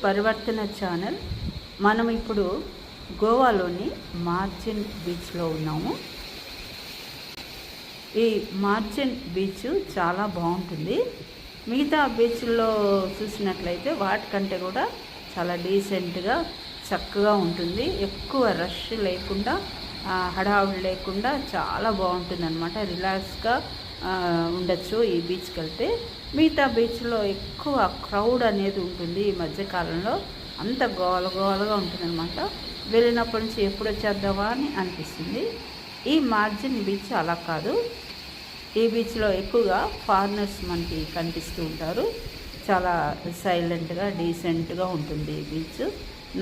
పరివర్తన ఛానల్. మనం ఇప్పుడు గోవాలోని మార్జిన్ బీచ్లో ఉన్నాము. ఈ మార్జిన్ బీచ్ చాలా బాగుంటుంది. మిగతా బీచ్ల్లో చూసినట్లయితే వాటికంటే కూడా చాలా డీసెంట్గా చక్కగా ఉంటుంది. ఎక్కువ రష్ లేకుండా, హడావుడి లేకుండా చాలా బాగుంటుంది అన్నమాట. రిలాక్స్గా ఉండొచ్చు ఈ బీచ్కి వెళ్తే. మిగతా బీచ్లో ఎక్కువ క్రౌడ్ అనేది ఉంటుంది. ఈ మధ్యకాలంలో అంత గోలగోలగా ఉంటుందన్నమాట. వెళ్ళినప్పటి నుంచి ఎప్పుడు వచ్చేద్దామా అని అనిపిస్తుంది. ఈ మార్జిన్ బీచ్ అలా కాదు. ఈ బీచ్లో ఎక్కువగా ఫారినర్స్ మనకి కనిపిస్తూ ఉంటారు. చాలా సైలెంట్గా డీసెంట్గా ఉంటుంది ఈ బీచ్.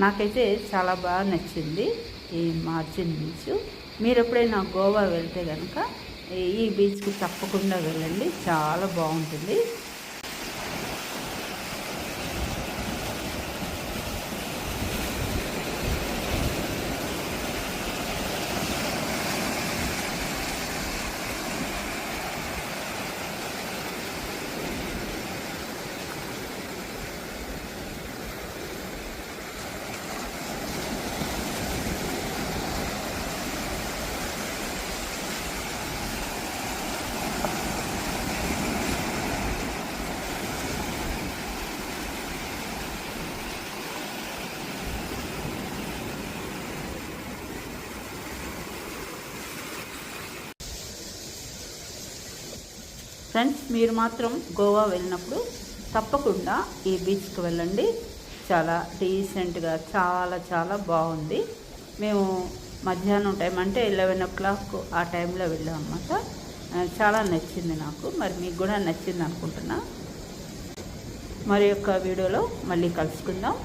నాకైతే చాలా బాగా నచ్చింది ఈ మార్జిన్ బీచ్. మీరు ఎప్పుడైనా గోవా వెళ్తే కనుక ఈ బీచ్కి తప్పకుండా వెళ్ళండి, చాలా బాగుంటుంది. ఫ్రెండ్స్, మీరు మాత్రం గోవా వెళ్ళినప్పుడు తప్పకుండా ఈ బీచ్కి వెళ్ళండి. చాలా డీసెంట్గా చాలా చాలా బాగుంది. మేము మధ్యాహ్నం టైం అంటే 11 o'clock ఆ టైంలో వెళ్ళాం అన్నమాట. చాలా నచ్చింది నాకు. మరి మీకు కూడా నచ్చింది అనుకుంటున్నా. మరి యొక్క వీడియోలో మళ్ళీ కలుసుకుందాం.